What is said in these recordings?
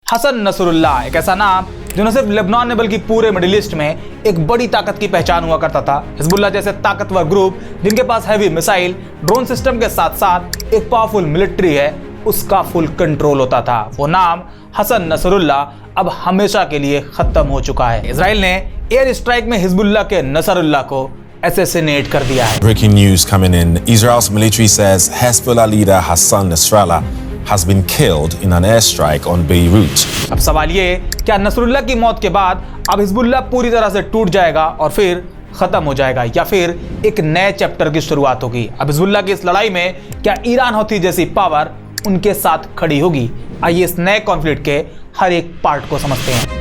Hasan Nasrallah एक ऐसा नाम जो न सिर्फ लेबनान में बल्कि पूरे मिडिल ईस्ट में एक बड़ी ताकत की पहचान हुआ करता था। हिजबुल्लाह जैसे ताकतवर ग्रुप जिनके पास हैवी मिसाइल, ड्रोन सिस्टम के साथ साथ एक पावरफुल मिलिट्री है, उसका फुल कंट्रोल होता था। वो नाम हसन नसरुल्लाह अब हमेशा के लिए खत्म हो चुका है। इजराइल ने एयर स्ट्राइक में हिजबुल्लाह के नसरुल्लाह को assassinate कर दिया है। Breaking news coming in. Israel's military says Hezbollah leader Hassan Nasrallah has been killed in an airstrike on Beirut. अब सवाल ये, क्या नसरुल्लाह की मौत के बाद अब हिजबुल्लाह पूरी तरह से टूट जाएगा और फिर खत्म हो जाएगा, या फिर एक नए चैप्टर की शुरुआत होगी? अब हिजबुल्लाह की इस लड़ाई में क्या ईरान हौथी जैसी पावर उनके साथ खड़ी होगी? आइए इस नए कॉन्फ्लिक्ट के हर एक पार्ट को समझते हैं।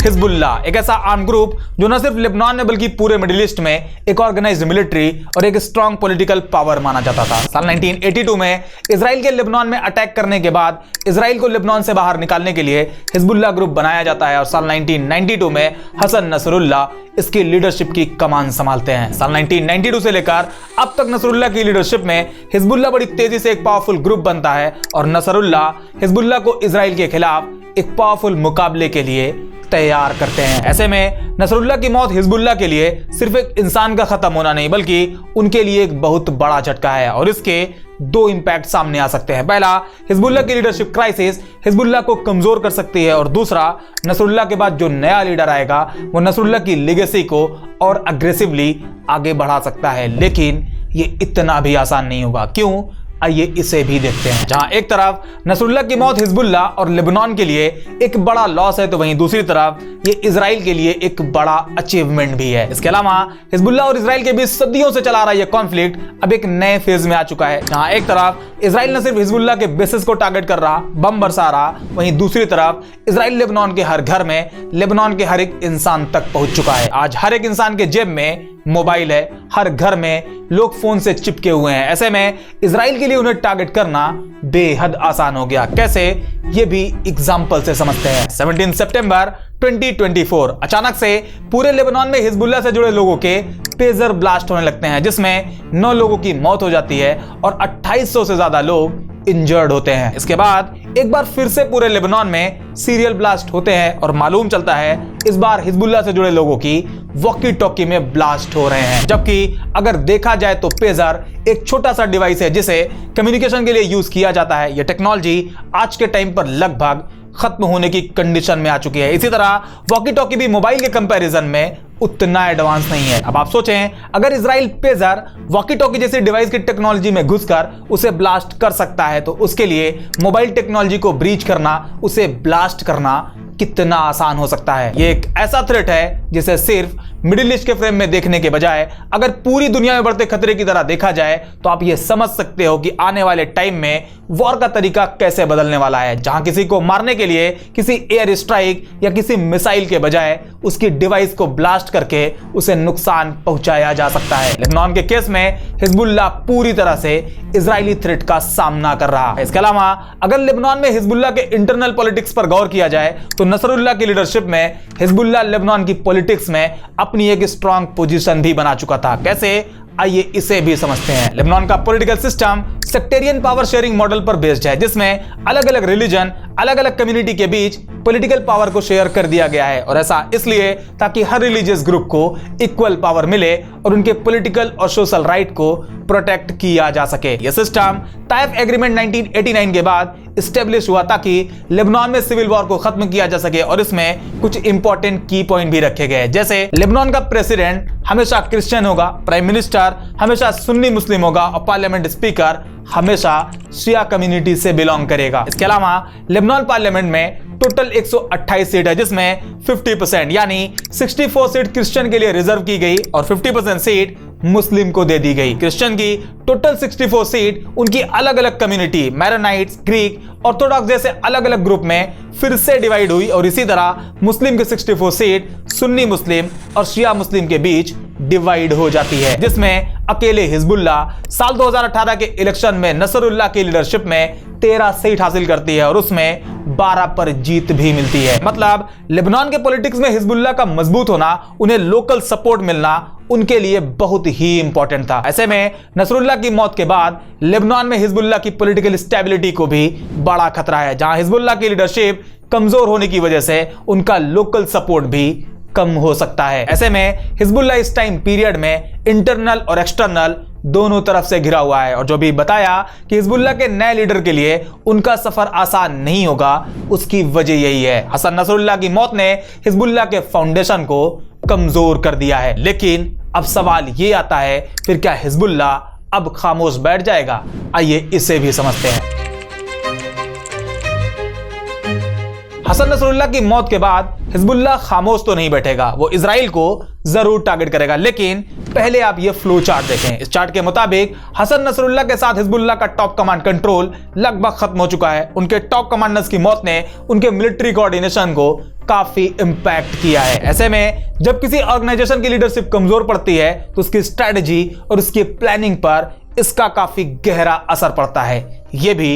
हिजबुल्लाह एक ऐसा आर्म ग्रुप जो न सिर्फ लेबनान में बल्कि पूरे मिडिल ईस्ट में एक ऑर्गेनाइज्ड मिलिट्री और एक स्ट्रॉन्ग पॉलिटिकल पावर माना जाता था। साल 1982 में इजराइल के लेबनान में अटैक करने के बाद इजराइल को लेबनान से बाहर निकालने के लिए हिजबुल्लाह ग्रुप बनाया जाता है और साल 1992 में हसन नसरुल्लाह इसकी लीडरशिप की कमान संभालते हैं। साल 1992 से लेकर अब तक नसरुल्लाह की लीडरशिप में हिजबुल्लाह बड़ी तेजी से एक पावरफुल ग्रुप बनता है और नसरुल्लाह हिजबुल्लाह को इजराइल के खिलाफ एक पावरफुल मुकाबले के लिए तैयार करते हैं। ऐसे में नसरुल्लाह की मौत हिजबुल्लाह के लिए सिर्फ एक इंसान का खत्म होना नहीं बल्कि उनके लिए एक बहुत बड़ा झटका है और इसके दो इंपैक्ट सामने आ सकते हैं। पहला, हिजबुल्लाह की लीडरशिप क्राइसिस हिजबुल्लाह को कमजोर कर सकती है और दूसरा, नसरुल्लाह के बाद जो नया लीडर आएगा वो नसरुल्लाह की लेगेसी को और अग्रेसिवली आगे बढ़ा सकता है। लेकिन ये इतना भी आसान नहीं होगा। क्यों? आइए इसे भी देखते हैं। जहां एक तरफ नसरुल्लाह की मौत हिजबुल्लाह और लेबनान के लिए एक बड़ा लॉस है, तो वहीं दूसरी तरफ ये इजराइल के लिए एक बड़ा अचीवमेंट भी है। इसके अलावा हिजबुल्लाह और इजराइल के बीच सदियों से चला रहा यह कॉन्फ्लिक्ट अब एक नए फेज में आ चुका है, जहां एक तरफ इजराइल न सिर्फ हिजबुल्लाह के बेसिस को टारगेट कर रहा, बम बरसा रहा, वहीं दूसरी तरफ इजराइल लेबनान के हर घर में, लेबनान के हर एक इंसान तक पहुंच चुका है। आज हर एक इंसान के जेब में मोबाइल है, हर घर में लोग फोन से चिपके हुए हैं। ऐसे में इजराइल के लिए उन्हें टारगेट करना बेहद आसान हो गया। कैसे? ये भी एग्जांपल से समझते हैं। 17 सितंबर 2024 अचानक से पूरे लेबनान में हिजबुल्लाह से जुड़े लोगों के पेजर ब्लास्ट होने लगते हैं, जिसमें 9 लोगों की मौत हो जाती है और 2800 से ज्यादा लोग इंजर्ड होते हैं। इसके बाद एक बार फिर से पूरे लेबनान में सीरियल ब्लास्ट होते हैं और मालूम चलता है इस बार हिजबुल्लाह से जुड़े लोगों की वॉकी टॉकी में ब्लास्ट हो रहे हैं। जबकि अगर देखा जाए तो पेजर एक छोटा सा डिवाइस है जिसे कम्युनिकेशन के लिए यूज किया जाता है। यह टेक्नोलॉजी आज के टाइम पर लगभग खत्म होने की कंडीशन में आ चुकी है। इसी तरह वॉकी टॉकी भी मोबाइल के कंपैरिजन में उतना एडवांस नहीं है। अब आप सोचें, अगर इजराइल पेजर वॉकी टॉकी जैसी डिवाइस की टेक्नोलॉजी में घुसकर उसे ब्लास्ट कर सकता है, तो उसके लिए मोबाइल टेक्नोलॉजी को ब्रीच करना, उसे ब्लास्ट करना कितना आसान हो सकता है। ये एक ऐसा थ्रेट है जिसे सिर्फ मिडिल ईस्ट के फ्रेम में देखने के बजाय अगर पूरी दुनिया में बढ़ते खतरे की तरह देखा जाए तो आप ये समझ सकते हो कि आने वाले टाइम में वॉर का तरीका कैसे बदलने वाला है, जहां किसी को मारने के लिए किसी एयर स्ट्राइक या किसी मिसाइल के बजाय उसकी डिवाइस को ब्लास्ट करके उसे नुकसान पहुंचाया जा सकता है। लेबनान के केस में हिजबुल्लाह पूरी तरह से इजरायली थ्रेट का सामना कर रहा है। इसके अलावा अगर लेबनान में हिजबुल्लाह के इंटरनल पॉलिटिक्स पर गौर किया जाए तो नसरुल्लाह की लीडरशिप में हिजबुल्लाह लेबनान की पॉलिटिक्स में अपनी एक स्ट्रॉन्ग पोजीशन भी बना चुका था। कैसे? आइए इसे भी समझते हैं। लेबनान का political system sectarian power sharing model पर बेस्ड है, जिसमें अलग अलग रिलीजन, अलग अलग कम्युनिटी के बीच पॉलिटिकल पावर को शेयर कर दिया गया है और ऐसा इसलिए ताकि हर रिलीजियस ग्रुप को इक्वल पावर मिले और उनके पॉलिटिकल और सोशल राइट को प्रोटेक्ट किया जा सके। यह सिस्टम ताइफ एग्रीमेंट 1989 के बाद स्टेब्लिश हुआ ताकि लेबनान में सिविल वॉर को खत्म किया जा सके और इसमें कुछ इंपॉर्टेंट की पॉइंट भी रखे गए, जैसे लेबनान का प्रेसिडेंट हमेशा क्रिश्चियन होगा, प्राइम मिनिस्टर हमेशा सुन्नी मुस्लिम होगा और पार्लियामेंट स्पीकर हमेशा शिया कम्युनिटी से बिलोंग करेगा। इसके अलावा लेबनान पार्लियामेंट में टोटल 128 सीट है, जिसमें 50% यानी 64 सीट क्रिश्चियन के लिए रिजर्व की गई और 50% सीट मुस्लिम को दे दी गई। क्रिश्चियन की टोटल 64 सीट उनकी अलग अलग कम्युनिटी, मैरोनाइट्स, ग्रीक, ऑर्थोडॉक्स जैसे अलग अलग ग्रुप में फिर से डिवाइड हुई और इसी तरह मुस्लिम की 64 सीट सुन्नी मुस्लिम और शिया मुस्लिम के बीच डिवाइड हो जाती है, जिसमें अकेले हिजबुल्लाह साल 2018 के इलेक्शन में नसरुल्लाह की लीडरशिप में 13 सीट हासिल करती है और उसमें 12 पर जीत भी मिलती है। मतलब लेबनान के पॉलिटिक्स में हिजबुल्लाह का मजबूत होना, उन्हें लोकल सपोर्ट मिलना उनके लिए बहुत ही इंपॉर्टेंट था। ऐसे में नसरुल्लाह की मौत के बाद लेबनान में हिजबुल्लाह की पॉलिटिकल स्टेबिलिटी को भी बड़ा खतरा है, जहां हिजबुल्लाह की लीडरशिप कमजोर होने की वजह से उनका लोकल सपोर्ट भी कम हो सकता है। ऐसे में हिजबुल्लाह इस टाइम पीरियड में इंटरनल और एक्सटर्नल दोनों तरफ से घिरा हुआ है, और जो भी बताया कि हिजबुल्लाह के नए लीडर के लिए उनका सफर आसान नहीं होगा, उसकी वजह यही है। हसन नसरुल्लाह की मौत ने हिजबुल्लाह के फाउंडेशन को कमजोर कर दिया है। लेकिन अब सवाल ये आता है, फिर क्या हिजबुल्लाह अब खामोश बैठ जाएगा? आइए इसे भी समझते हैं। हसन नसरुल्लाह की मौत के बाद हिजबुल्लाह खामोश तो नहीं बैठेगा, वो इजराइल को जरूर टारगेट करेगा। लेकिन पहले आप ये फ्लो चार्ट देखें। इस चार्ट के मुताबिक हसन नसरुल्लाह के साथ हिजबुल्लाह का टॉप कमांड कंट्रोल लगभग खत्म हो चुका है। उनके टॉप कमांडर्स की मौत ने उनके मिलिट्री कोऑर्डिनेशन को काफी इंपैक्ट किया है। ऐसे में जब किसी ऑर्गेनाइजेशन की लीडरशिप कमजोर पड़ती है तो उसकी स्ट्रेटजी और उसकी प्लानिंग पर इसका काफी गहरा असर पड़ता है। यह भी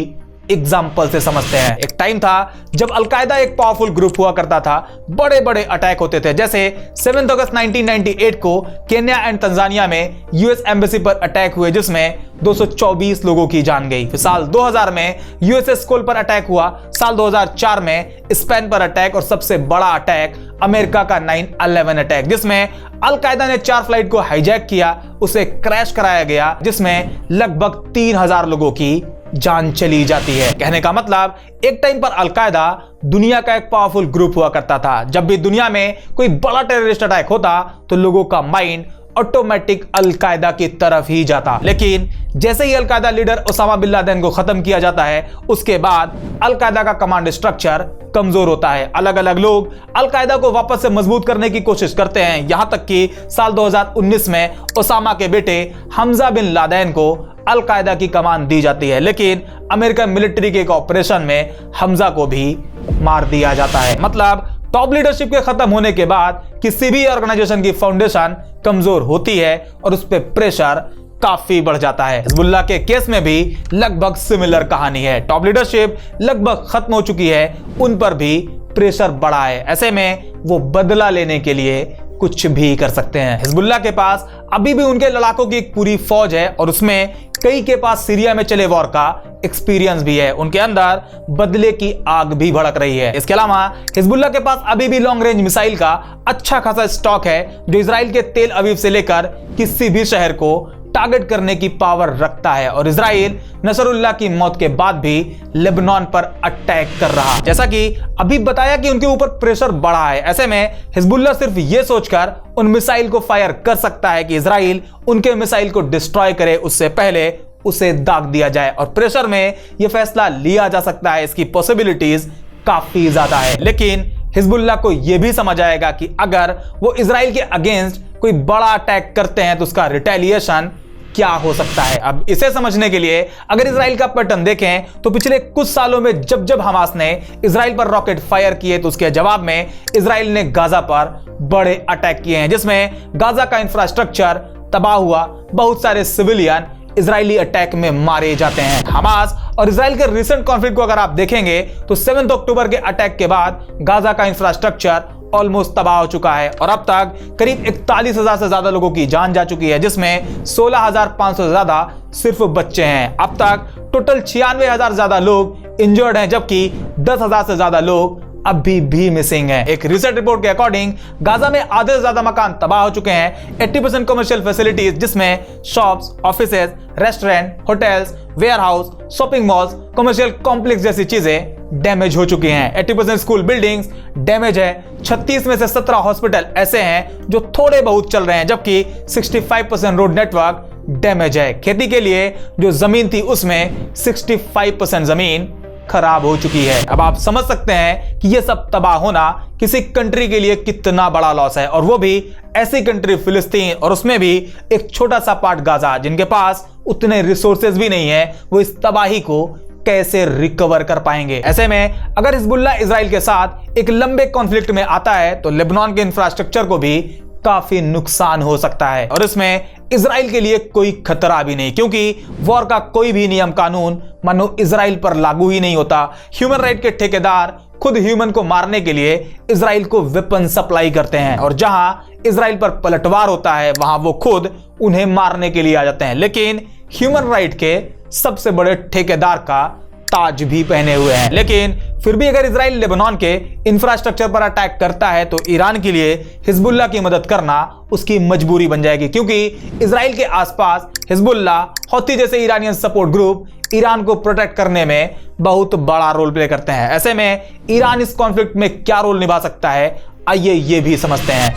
एग्जाम्पल से समझते हैं। एक टाइम था जब अलकायदा एक पावरफुल ग्रुप हुआ करता था, बड़े बड़े अटैक होते थे, जैसे 7 अगस्त 1998 को केन्या एंड तंजानिया में यूएस एम्बेसी पर अटैक हुए जिसमें 224 लोगों की जान गई। फिर साल 2000 में यूएसएस कोल पर अटैक हुआ, साल 2004 में स्पेन पर अटैक, और सबसे बड़ा अटैक अमेरिका का 9/11 अटैक, जिसमें अलकायदा ने 4 फ्लाइट को हाईजैक किया, उसे क्रैश कराया गया, जिसमें लगभग 3000 लोगों की जान चली जाती है। कहने का मतलब एक टाइम पर अलकायदा दुनिया का एक पावरफुल ग्रुप हुआ करता था। जब भी दुनिया में कोई बड़ा टेररिस्ट अटैक होता तो लोगों का माइंड ऑटोमेटिक अलकायदा की तरफ ही जाता। लेकिन जैसे ही Al Qaeda leader Osama bin Laden को खत्म किया जाता है, उसके बाद अलकायदा का कमांड स्ट्रक्चर कमजोर होता है। अलग अलग लोग अलकायदा को वापस से मजबूत करने की कोशिश करते हैं, यहां तक कि साल 2019 में ओसामा के बेटे हमजा बिन लादेन को अलकायदा की कमान दी जाती है। लेकिन अमेरिकन मिलिट्री के एक ऑपरेशन में हमजा को भी मार दिया जाता है। मतलब टॉप लीडरशिप के खत्म होने के बाद किसी भी ऑर्गेनाइजेशन की फाउंडेशन कमजोर होती है और उस पर प्रेशर काफी बढ़ जाता है। हिजबुल्लाह के केस में भी लगभग सिमिलर कहानी है। टॉप लीडरशिप लगभग खत्म हो चुकी है, उन पर भी प्रेशर बढ़ा है। ऐसे में वो बदला लेने के लिए कुछ भी कर सकते हैं। हिजबुल्लाह के पास अभी भी उनके लड़ाकों की एक पूरी फौज है, और उसमें कई के पास सीरिया में चले वॉर का एक्सपीरियंस भी है। उनके अंदर बदले की आग भी भड़क रही है। इसके अलावा हिजबुल्लाह के पास अभी भी लॉन्ग रेंज मिसाइल का अच्छा खासा स्टॉक है, जो इजराइल के तेल अवीव से लेकर किसी भी शहर को टारगेट करने की पावर रखता है। और इजराइल नसरुल्लाह की मौत के बाद भी लेबनान पर अटैक कर रहा, जैसा कि अभी बताया कि उनके ऊपर प्रेशर बढ़ा है। ऐसे में हिजबुल्लाह सिर्फ यह सोचकर उन मिसाइल को फायर कर सकता है कि इजराइल उनके मिसाइल को डिस्ट्रॉय करे, उससे पहले उसे दाग दिया जाए। और प्रेशर में यह फैसला लिया जा सकता है, इसकी पॉसिबिलिटीज काफी ज्यादा है। लेकिन हिजबुल्लाह को यह भी समझ आएगा कि अगर वो इजराइल के अगेंस्ट कोई बड़ा अटैक करते हैं तो उसका रिटेलिएशन क्या हो सकता है। अब इसे समझने के लिए अगर इजराइल का पैटर्न देखें तो पिछले कुछ सालों में जब जब हमास ने इजराइल पर रॉकेट फायर किए तो उसके जवाब में इजराइल ने गाजा पर बड़े अटैक किए हैं, जिसमें गाजा का इंफ्रास्ट्रक्चर तबाह हुआ, बहुत सारे सिविलियन इजरायली अटैक में मारे जाते हैं। हमास और इजराइल के रिसेंट कॉन्फ्लिक्ट को अगर आप देखेंगे तो 7 अक्टूबर के अटैक के बाद गाजा का इंफ्रास्ट्रक्चर ऑलमोस्ट तबाह हो चुका है, और अब तक करीब 41,000 से ज्यादा लोगों की जान जा चुकी है, जिसमें 16,500 से ज्यादा सिर्फ बच्चे हैं। अब तक टोटल 96,000 से ज्यादा लोग इंजर्ड हैं, जबकि 10,000 से ज्यादा लोग अभी भी मिसिंग है। एक रिसर्च रिपोर्ट के अकॉर्डिंग गाजा में आधे से ज्यादा मकान तबाह हो चुके हैं। 80% कमर्शियल फैसिलिटीज, जिसमें shops, offices, restaurant, hotels, warehouse, shopping malls, commercial complex जैसी चीजें डैमेज हो चुकी हैं। 80% स्कूल बिल्डिंग्स डैमेज है। 36 में से 17 हॉस्पिटल ऐसे हैं जो थोड़े बहुत चल रहे हैं, जबकि 65% रोड नेटवर्क डैमेज है। खेती के लिए जो जमीन थी उसमें 65% जमीन खराब हो चुकी है। अब आप समझ सकते हैं कि यह सब तबाह होना किसी कंट्री के लिए कितना बड़ा लॉस है, और वो भी ऐसी कंट्री फिलिस्तीन, और उसमें भी एक छोटा सा पार्ट गाजा, जिनके पास उतने रिसोर्सेज भी नहीं है। वो इस तबाही को कैसे रिकवर कर पाएंगे। ऐसे में अगर हिजबुल्लाह इजराइल के साथ एक लंबे कॉन्फ्लिक्ट में आता है तो लेबनान के इंफ्रास्ट्रक्चर को भी काफी नुकसान हो सकता है, और इसमें इजराइल के लिए कोई खतरा भी नहीं, क्योंकि वॉर का कोई भी नियम कानून मानो इजराइल पर लागू ही नहीं होता। ह्यूमन राइट के ठेकेदार खुद ह्यूमन को मारने के लिए इजराइल को वेपन सप्लाई करते हैं, और जहां इजराइल पर पलटवार होता है वहां वो खुद उन्हें मारने के लिए आ जाते हैं, लेकिन ह्यूमन राइट के सबसे बड़े ठेकेदार का ताज भी पहने हुए हैं। लेकिन फिर भी अगर इजराइल लेबनान के इंफ्रास्ट्रक्चर पर अटैक करता है तो ईरान के लिए हिजबुल्लाह की मदद करना उसकी मजबूरी बन जाएगी, क्योंकि इजराइल के आसपास हिजबुल्लाह, हौथी जैसे ईरानियन सपोर्ट ग्रुप ईरान को प्रोटेक्ट करने में बहुत बड़ा रोल प्ले करते हैं। ऐसे में ईरान इस कॉन्फ्लिक्ट में क्या रोल निभा सकता है, आइए ये भी समझते हैं।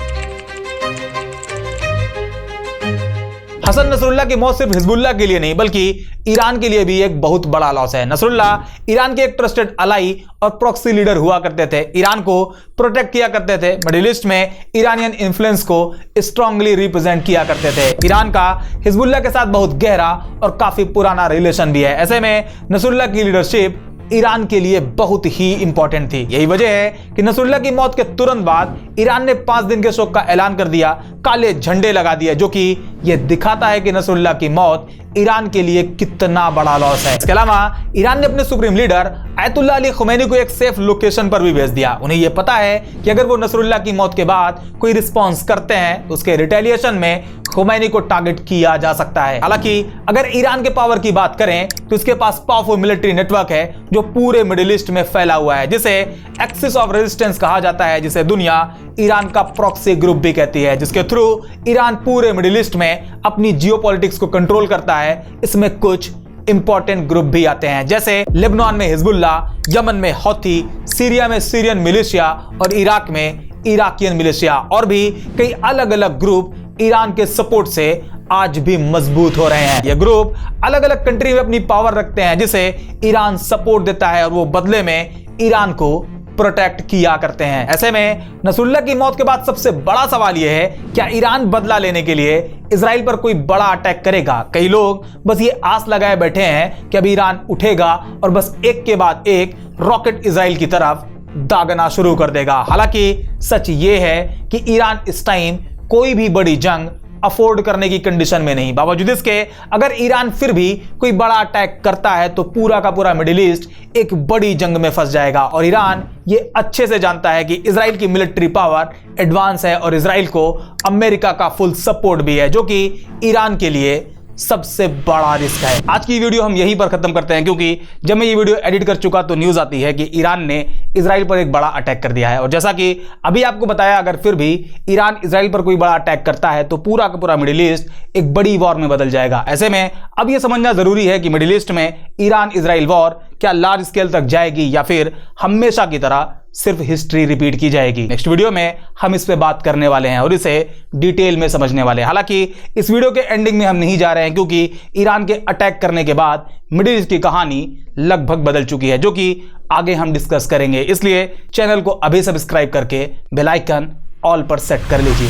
हसन नसरुल्लाह की मौत सिर्फ हिजबुल्लाह के लिए नहीं बल्कि ईरान के लिए भी एक बहुत बड़ा लॉस है। नसरुल्लाह ईरान के एक ट्रस्टेड अलाई और प्रॉक्सी लीडर हुआ करते थे, ईरान को प्रोटेक्ट किया करते थे, मिडिल ईस्ट में ईरानियन इन्फ्लुएंस को स्ट्रांगली रिप्रेजेंट किया करते थे। ईरान का हिजबुल्लाह के साथ बहुत गहरा और काफी पुराना रिलेशन भी है। ऐसे में नसरुल्लाह की लीडरशिप ईरान के लिए बहुत ही इंपॉर्टेंट थी। यही वजह है कि नसरुल्लाह की मौत के तुरंत बाद ईरान ने 5 दिन के शोक का ऐलान कर दिया, काले झंडे लगा दिए, जो कि यह दिखाता है कि नसरुल्लाह की मौत ईरान के लिए कितना बड़ा लॉस है। इसके अलावा ईरान ने अपने supreme leader Ayatollah Ali Khomeini को एक सेफ लोकेशन पर भी भेज दिया। उन्हें यह पता है कि अगर वो नसरुल्लाह की मौत के बाद कोई रिस्पॉन्स करते हैं तो उसके रिटेलिएशन में खुमैनी को टारगेट किया जा सकता है। हालांकि अगर ईरान के पावर की बात करें तो इसके पास पावरफुल मिलिट्री नेटवर्क है जो पूरे मिडिल ईस्ट में फैला हुआ है, जिसे एक्सिस ऑफ रेजिस्टेंस कहा जाता है, जिसे दुनिया ईरान का प्रॉक्सी ग्रुप भी कहती है, जिसके थ्रू ईरान पूरे मिडिल ईस्ट में अपनी जियोपॉलिटिक्स को कंट्रोल करता है। इसमें कुछ इंपॉर्टेंट ग्रुप भी आते हैं, जैसे लेबनान में हिजबुल्लाह, यमन में हौथी, सीरिया में सीरियन मिलिशिया और इराक में इराकियन मिलिशिया, और भी कई अलग अलग ग्रुप ईरान के सपोर्ट से आज भी मजबूत हो रहे हैं। ये ग्रुप अलग अलग कंट्री में अपनी पावर रखते हैं जिसे ईरान सपोर्ट देता है और वो बदले में ईरान को प्रोटेक्ट किया करते हैं। ऐसे में नसरुल्लाह की मौत के बाद सबसे बड़ा सवाल यह है, क्या ईरान बदला लेने के लिए इजराइल पर कोई बड़ा अटैक करेगा? कई लोग बस ये आस लगाए बैठे हैं कि अब ईरान उठेगा और बस एक के बाद एक रॉकेट इजराइल की तरफ दागना शुरू कर देगा। हालांकि सच ये है कि ईरान इस टाइम कोई भी बड़ी जंग अफोर्ड करने की कंडीशन में नहीं। बावजूद इसके अगर ईरान फिर भी कोई बड़ा अटैक करता है तो पूरा का पूरा मिडिल ईस्ट एक बड़ी जंग में फंस जाएगा, और ईरान ये अच्छे से जानता है कि इजराइल की मिलिट्री पावर एडवांस है और इजराइल को अमेरिका का फुल सपोर्ट भी है, जो कि ईरान के लिए सबसे बड़ा रिस्क है। आज की वीडियो हम यहीं पर खत्म करते हैं, क्योंकि जब मैं ये वीडियो एडिट कर चुका तो न्यूज आती है कि ईरान ने इजराइल पर एक बड़ा अटैक कर दिया है, और जैसा कि अभी आपको बताया, अगर फिर भी ईरान इजराइल पर कोई बड़ा अटैक करता है तो पूरा का पूरा मिडिल ईस्ट एक बड़ी वॉर में बदल जाएगा। ऐसे में अब यह समझना जरूरी है कि मिडिल ईस्ट में ईरान इजराइल वॉर क्या लार्ज स्केल तक जाएगी या फिर हमेशा की तरह सिर्फ हिस्ट्री रिपीट की जाएगी। नेक्स्ट वीडियो में हम इस पे बात करने वाले हैं और इसे डिटेल में समझने वाले हैं। हालांकि इस वीडियो के एंडिंग में हम नहीं जा रहे हैं, क्योंकि ईरान के अटैक करने के बाद मिडिल ईस्ट की कहानी लगभग बदल चुकी है, जो कि आगे हम डिस्कस करेंगे। इसलिए चैनल को अभी सब्सक्राइब करके बेल आइकन ऑल पर सेट कर लीजिए।